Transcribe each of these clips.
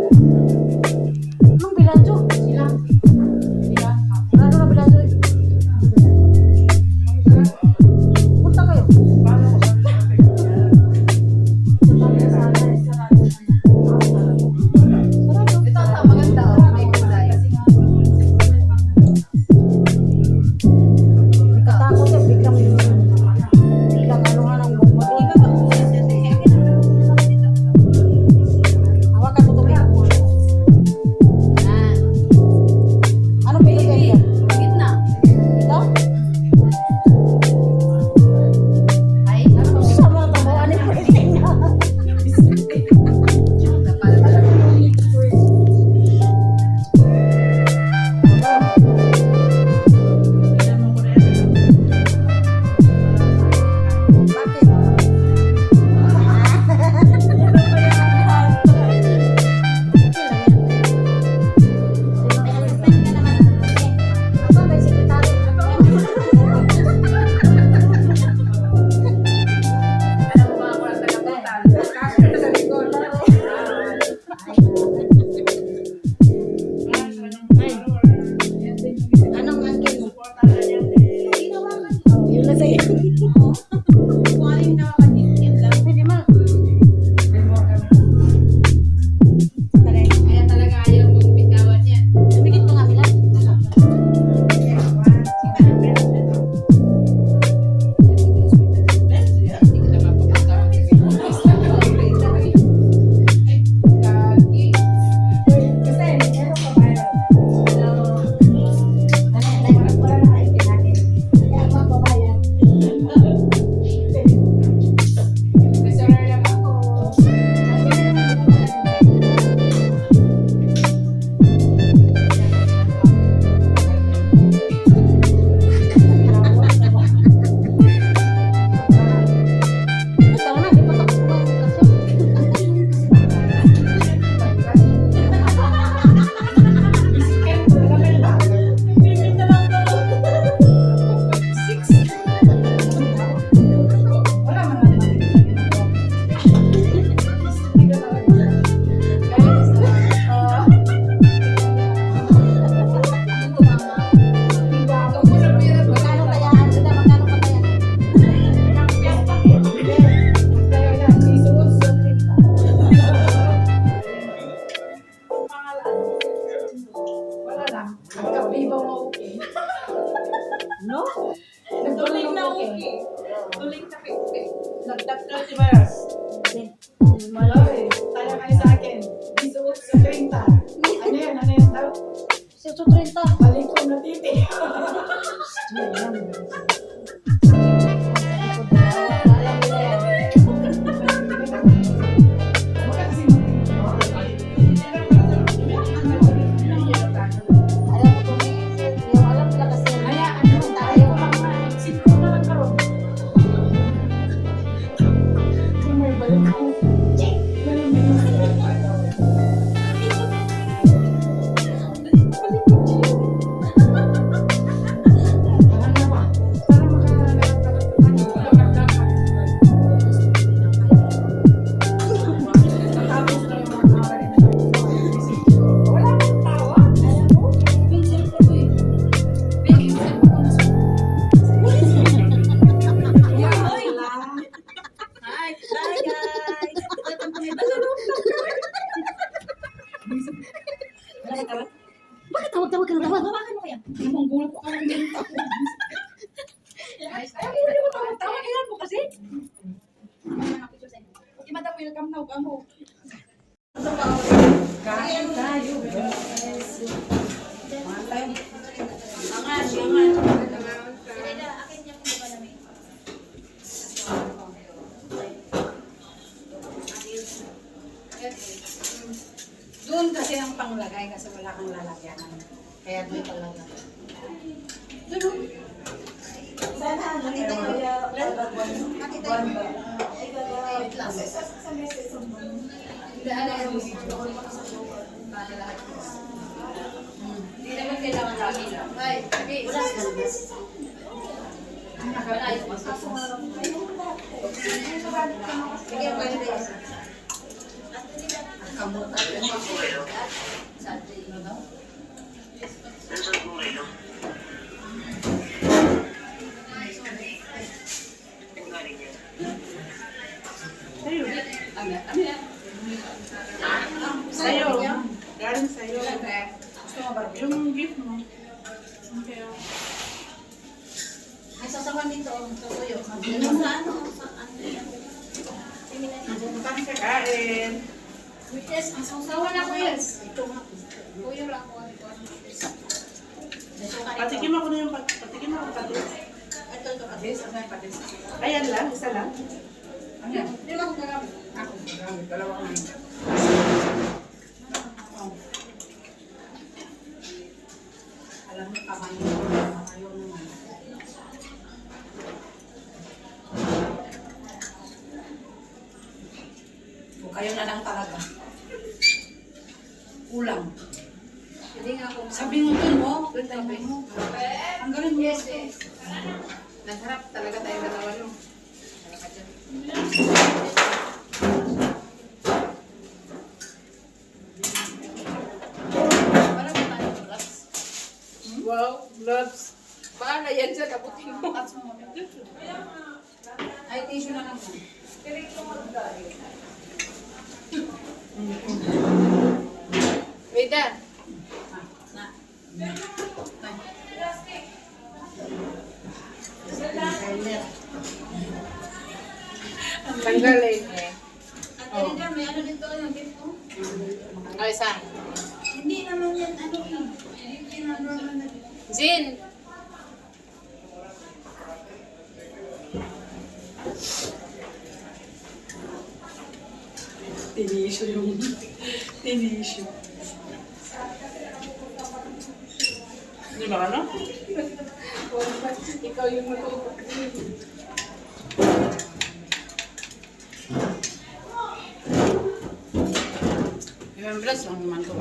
Anong biladyo? Sila. Sila. Ano na biladyo? Punta kayo. Ito ang maganda, oh. May kulay. Katakot eh, biglang ano nga ng bumot. Hawakan mo ito. Yan. Ano pinigay ka? Gitna. Ito? Ay, Ano sa mga tabuan ni President na? Anong angkin mo? Yun na sa'yo. Pwede ma. kaya talaga ayaw mong bitawan yan. Lumikit mo nga bilang. Hindi ka naman papatawan. Kagi. Reservoir lang ako. Ito na, di pa tapos mo ang kasyon. Magkano kayaan? Sida, magkano pa kayaan? No? Tuling na okay. Tuling na okay. Nagtap na si Maras. Malay, tala kayo sa akin. Isuot sa 30. Ano yan? Ano yan daw? Si 30. Balik ko na titi. Bakit tawag-tawag ka na naman? Hawakan mo kaya. Yung gulat ko kami din ako. Ay, hindi mo tawag. Kailan mo kasi? Okay, madam, welcome na. Huwag mo. Kain tayo. Angan, angan. Doon kasi ang panglagay kasi wala kang lalagyan. Kaya doon talaga. Doon. Hindi naman kailangan lagi lang. Ay, sige. Sige, pwede. Kamot. Sa'yo. Galing sa'yo. Gusto mo ba? Yung gift mo. Okay. Ay, sasawan dito. Tutuyo. Yung sa ano? Sa ano yan? Bukan ka kain. Yes, ang sasawan ako yes. Ito nga. Tuyo lang ko. Patikim ako na yung patikim ako patis. Ito, patis. Ano yung patis? Ayan lang, isa lang. Ayan. Hindi lang ako gagamit. Ako gagamit. Dalawa ko na. Alam mo, ayaw naman. O kayo na lang talaga. Ulang. Hindi nga ako. Sabi mo dun mo. Sabi mo. Ang galing mo. Yes, yes. Nasarap talaga tayo dalawa no. Wow, gloves. Paano yan siya? Kaputin mo. Ay, tissue na lang mo. Wait na. Tanggal eh. At Elida, may ano dito yung gift mo? Ay, isa. Hindi naman yan ano eh. Hindi naman na Zin! Tinisyo yung... Tinisyo. Di ba ano? ikaw yung matubog. Yung bless lang naman ko.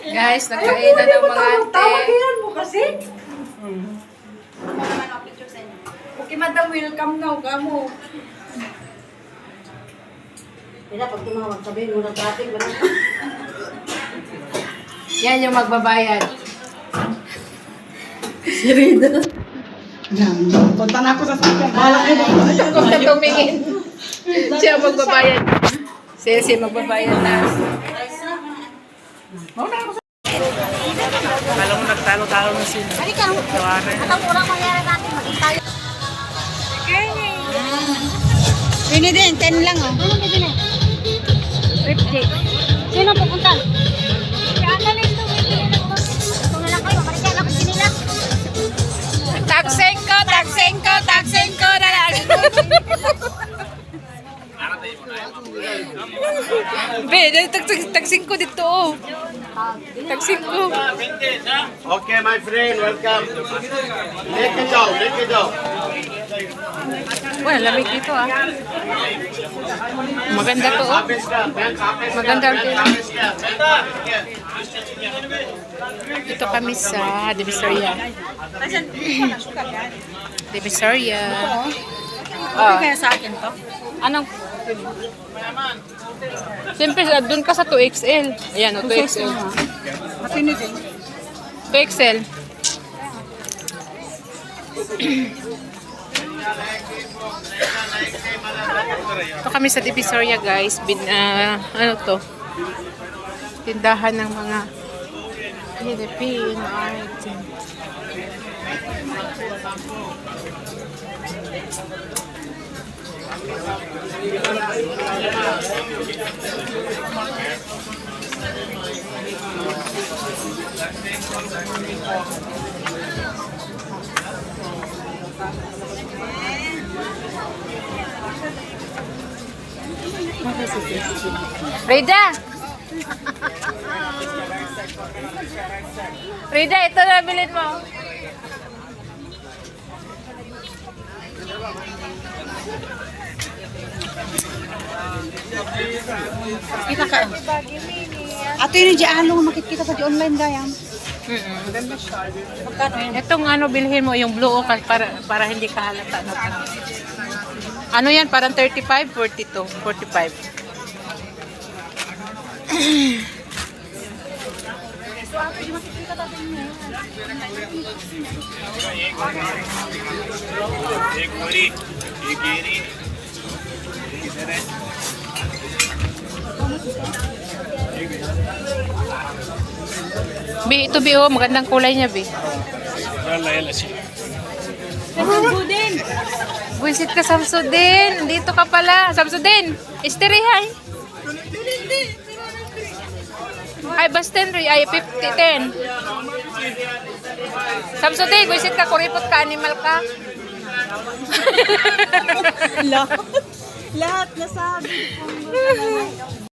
Guys, nagkain na ng mga ante. Tawagilan mo kasi? Ako naman ang picture sa inyo. Okay, madam, welcome now ka mo. Hindi pag tumawag, sabihin mo na traffic, wala ka. Yan yung magbabayad. Si Rida. Yan. Punta na ako sa sakyan. Bahala kayo. Kung na tumingin. Siya magbabayad. Si magbabayad na. Alam mo, nagtalo-talo na sila. Halika, atang kurang mangyari natin, maging tayo. Bini din, 10 lang oh. Ano bibili? 50. Sino pupunta? Si Annalyn to, ito na lang kayo, marikyan ako sinila. Taksing ko na lang. Be, taksing ko dito. Oh. Taksing ko. Okay, my friend, welcome. Make it down, make it down. Well, lamig dito ah. Maganda to oh. Kapis ka, Ben, kapis ka, Maganda Ben, rin. kapis ka, Ben, kapis ka. Ito kami sa Divisoria. Divisoria. Kaya sa akin to? Anong? Siyempre, doon ka sa 2XL. Ayan o, 2XL. Matini din. 2XL. Ito kami sa Divisoria guys. Ano to? Tindahan ng mga Philippine item. Rida! Rida, ito na bilhin mo. Kita ka. Ato yun yung ano, makikita pa di online gayam. Itong ano bilhin mo, yung blue oak para hindi ka halata na. Ano yan? Parang 35, 42, 45. एक बोरी एक गिरी Bi, ito Bi, oh. Magandang kulay niya, Bi. Buisit ka, Samsudin. Dito ka pala. Samsudin, isterihay. Ay, Basten, ay, 50, 10. Samsudin, buisit ka, kuripot ka, animal ka. Lahat nasabi.